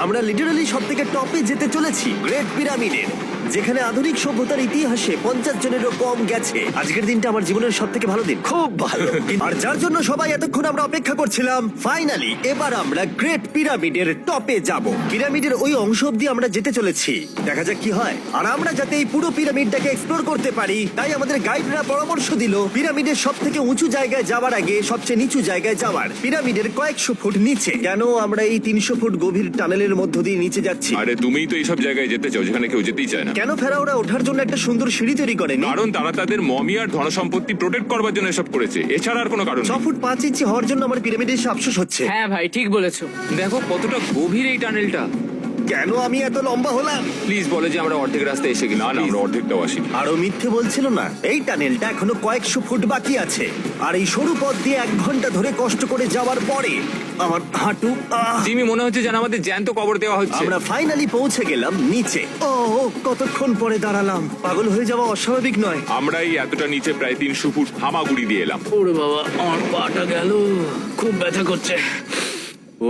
আমরা লিটারালি সব থেকে টপে যেতে চলেছি গ্রেট পিরামিডের, যেখানে আধুনিক সভ্যতার ইতিহাসে 50 জনেরও কম গেছে। আজকের দিনটা আমার জীবনের সব থেকে ভালো দিন, খুব ভালো। আর যার জন্য সবাই এতক্ষণ আমরা অপেক্ষা করছিলাম, ফাইনালি এবার আমরা গ্রেট পিরামিডের টপে যাব। পিরামিডের ওই অংশ অব্দি আমরা যেতে চলেছি, দেখা যাক কি হয়। আর আমরা যাতে এই পুরো পিরামিডটাকে এক্সপ্লোর করতে পারি, তাই আমাদের গাইডরা পরামর্শ দিল পিরামিডের সব থেকে উঁচু জায়গায় যাওয়ার আগে সবচেয়ে নিচু জায়গায় যাওয়ার, পিরামিডের কয়েকশো ফুট নিচে। কেন আমরা এই 300 ফুট গভীর টানেলের মধ্য দিয়ে নিচে যাচ্ছি? আরে তুমিই তো এইসব জায়গায় যেতে চাও যেখানে কেউ যেতেই চায় না। কেন ফেরাওরা ওঠার জন্য একটা সুন্দর সিঁড়ি তৈরি করেনি? কারণ তারা তাদের মমি আর ধনসম্পত্তি প্রোটেক্ট করবার জন্য এসব করেছে, এছাড়া আর কোনো কারণ 6 নেই। ফুট 5 ইঞ্চি হওয়ার জন্য আমার পিরামিডে এসে আফসোস হচ্ছে। হ্যাঁ ভাই, ঠিক বলেছো। দেখো কতটা গভীর এই টানেলটা। কেন আমি এত লম্বা হলাম? প্লিজ বলে যে আমরা অর্ধেক রাস্তায় এসে গেছি। না না, আমরা অর্ধেকটাও আসিনি। আরো মিথ্যে বলছিল না। এই টানেলটা এখনো কয়েকশো ফুট বাকি আছে, আর এই সরু পথ দিয়ে 1 ঘন্টা ধরে কষ্ট করে যাওয়ার পরে আমার হাঁটু জিমি, মনে হচ্ছে যেন আমাদের জ্যান্ত কবর দেওয়া হচ্ছে। আমরা ফাইনালি পৌঁছে গেলাম নিচে। ও কতক্ষণ পরে দাঁড়ালাম, পাগল হয়ে যাওয়া অস্বাভাবিক নয়। আমরা এই এতটা নিচে প্রায় 300 ফুট হামাগুড়ি দিয়ে এলাম। ওরে বাবা, আমার পাটা গেল, খুব ব্যথা করছে।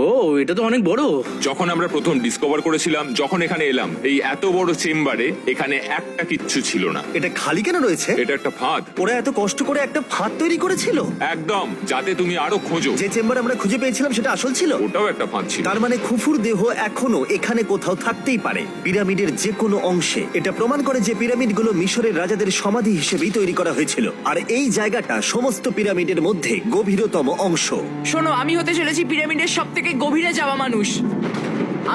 ও, এটা তো অনেক বড়। যখন আমরা প্রথম ডিসকভার করেছিলাম, যখন এখানে এলাম, এই এত বড় চেম্বারে এখানে একটা কিচ্ছু ছিল না। এটা খালি কেন রয়েছে? এটা একটা ফাঁদ। ওরা এত কষ্ট করে একটা ফাঁদ তৈরি করেছিল একদম, যাতে তুমি আরো খোঁজো। যে চেম্বার আমরা খুঁজে পেয়েছিলাম সেটা আসল ছিল। ওটাও একটা ফাঁদ ছিল। তার মানে খুফুর দেহ এখনো এখানে কোথাও থাকতেই পারে, পিরামিডের যে কোনো অংশে। এটা প্রমাণ করে যে পিরামিডগুলো মিশরের রাজাদের সমাধি হিসেবেই তৈরি করা হয়েছিল, আর এই জায়গাটা সমস্ত পিরামিডের মধ্যে গভীরতম অংশ। শোনো, আমি হতে চলেছি পিরামিডের সব থেকে গভীরে যাওয়া মানুষ।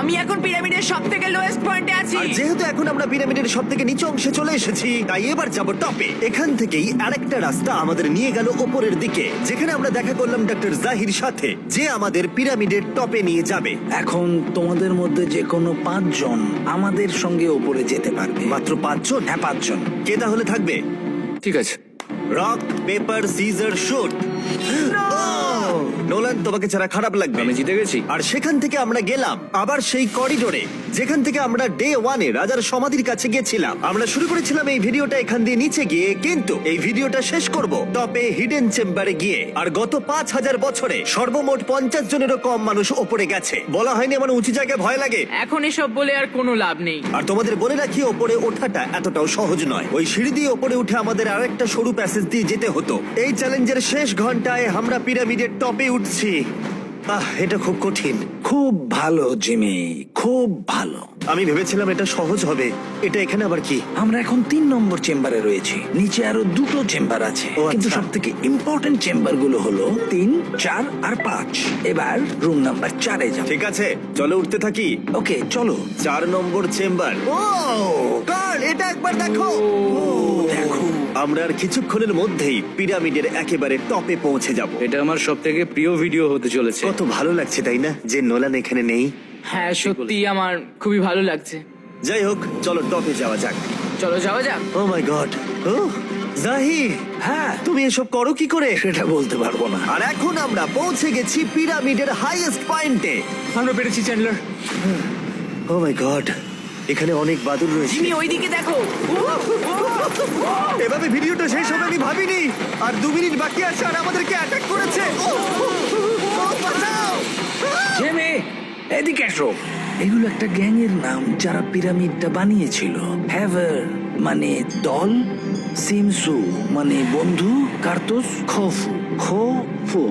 আমি এখন পিরামিডের সব থেকে লোয়েস্ট পয়েন্টে আছি। আর যেহেতু এখন আমরা পিরামিডের সব থেকে নিচু অংশে চলে এসেছি, তাই এবার যাব টপে। এখান থেকেই আরেকটা রাস্তা আমাদের নিয়ে গেল ওপরের দিকে, যেখানে আমরা দেখা করলাম ডক্টর জাহির সাথে, যে আমাদের পিরামিডের টপে নিয়ে যাবে। এখন তোমাদের মধ্যে যে কোনো 5 জন আমাদের সঙ্গে ওপরে যেতে পারবে। মাত্র 5 জন? হ্যাঁ, 5 জন। কে তাহলে থাকবে? ঠিক আছে। Rock paper scissor shoot. Nolan, তোমাকে ছাড়া খারাপ লাগবে। আমি জিতে গেছি। আর সেখান থেকে আমরা গেলাম আবার সেই করিডোরে, যেখান থেকে আমরা ডে 1-এ রাজার সমাধির কাছে গেছিলাম। আমরা শুরু করেছিলাম এই ভিডিওটা এখান দিয়ে নিচে গিয়ে, কিন্তু এই ভিডিওটা শেষ করব টপে হিডেন চেম্বারে গিয়ে। আর গত 5000 বছরে সর্বমোট 50 জনেরও কম মানুষ ওপরে গেছে। বলা হয়নি আমার উঁচু জায়গায় ভয় লাগে। এখন এসব বলে আর কোনো লাভ নেই। আর তোমাদের বলে রাখি, ওপরে ওঠাটা এতটাও সহজ নয়। ওই সিঁড়ি দিয়ে ওপরে উঠে আমাদের আরেকটা সরু প্যাসেজ দিয়ে যেতে হতো। এই চ্যালেঞ্জের শেষ ঘন্টায় আমরা পিরামিডের টপে উঠছি। এটা খুব কঠিন। খুব ভালো জিমি, খুব ভালো। আমি ভেবেছিলাম এটা সহজ হবে। এটা এখানে আবার কি? আমরা এখন 3 নম্বর চেম্বারে রয়েছি। নিচে আরো 2টো চেম্বার আছে, ও, কিন্তু আচ্ছা। সব থেকে ইম্পর্টেন্ট চেম্বার গুলো হলো 3, 4 আর 5। এবার রুম নাম্বার 4-এ যাবো। ঠিক আছে, চলো উঠতে থাকি। ওকে, চলো। 4 নম্বর চেম্বার। ও কার্ল, এটা একবার দেখো। দেখো, আমরা আর কিছুক্ষণের মধ্যেই পিরামিডের একেবারে টপে পৌঁছে যাব। এটা আমার সব থেকে প্রিয় ভিডিও হতে চলেছে। কত ভালো লাগছে তাই না, যে নোলান এখানে নেই। হ্যাঁ, সত্যি আমার খুবই ভালো লাগছে। যাই হোক, চলো টপে যাওয়া যাক। চলো যাওয়া যাক। ও মাই গড। ও জাহির, হ্যাঁ, তুমি এসব করো কি করে? সেটা বলতে পারবো না। আর এখন আমরা পৌঁছে গেছি পিরামিডের হাইয়েস্ট পয়েন্টে। আমরা পেরেছি চ্যান্ডলার। ও মাই গড, এখানে অনেক বাদুড় রয়েছে। জিমি, ওইদিকে দেখো। এভাবে ভিডিওটা শেষ হবে আমি ভাবিনি। আর 2 মিনিট বাকি আছে, আর আমাদেরকে অ্যাটাক করেছে। বাঁচাও! জিমি, এদিকে এসো। এগুলো একটা গ্যাংয়ের নাম যারা পিরামিডটা বানিয়েছিল। হ্যাভার মানে দল, সিমসু মানে বন্ধু, কার্তুস খোফু।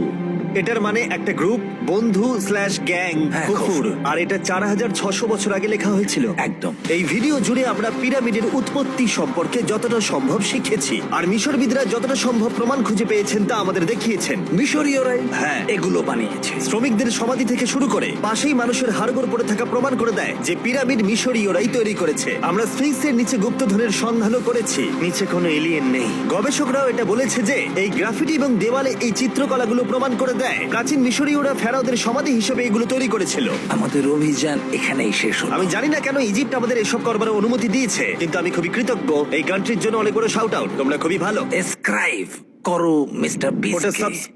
এটার মানে একটা গ্রুপ, বন্ধু স্ল্যাশ গ্যাং, হ্যাঁ, কুকুর। আর এটা 4600 বছর আগে লেখা হয়েছিল। একদম। এই ভিডিও জুড়ে আমরা পিরামিডের উৎপত্তি সম্পর্কে যতটা সম্ভব শিখেছি, আর মিশরবিদরা যতটা সম্ভব প্রমাণ খুঁজে পেয়েছেন তা আমাদের দেখিয়েছেন। মিশরীয়রাই হ্যাঁ। এগুলো বানিয়েছে। শ্রমিকদের সমাধি থেকে শুরু করে পাশেই মানুষের হাড়গোড় পড়ে থাকা প্রমাণ করে দেয় যে পিরামিড মিশরীয়রাই তৈরি করেছে। আমরা স্ফিংসের নিচে গুপ্তধনের সন্ধানও করেছি, নিচে কোনো এলিয়েন নেই। গবেষকরাও এটা বলেছে যে এই গ্রাফিটি এবং দেওয়ালে এই চিত্রকলাগুলো প্রমাণ করে দেয় প্রাচীন মিশরীয়রা ফেরাওদের সমাধি হিসেবে এগুলো তৈরি করেছিল। আমাদের অভিযান এখানেই শেষ হলো। আমি জানি না কেন ইজিপ্ট আমাদের এসব করবার অনুমতি দিয়েছে, কিন্তু আমি খুবই কৃতজ্ঞ। এই কান্ট্রির জন্য অনেক বড় শাউট আউট, তোমরা খুবই ভালো। এসক্রাইব করো মিস্টার ওটা বিস্ট। সাবস-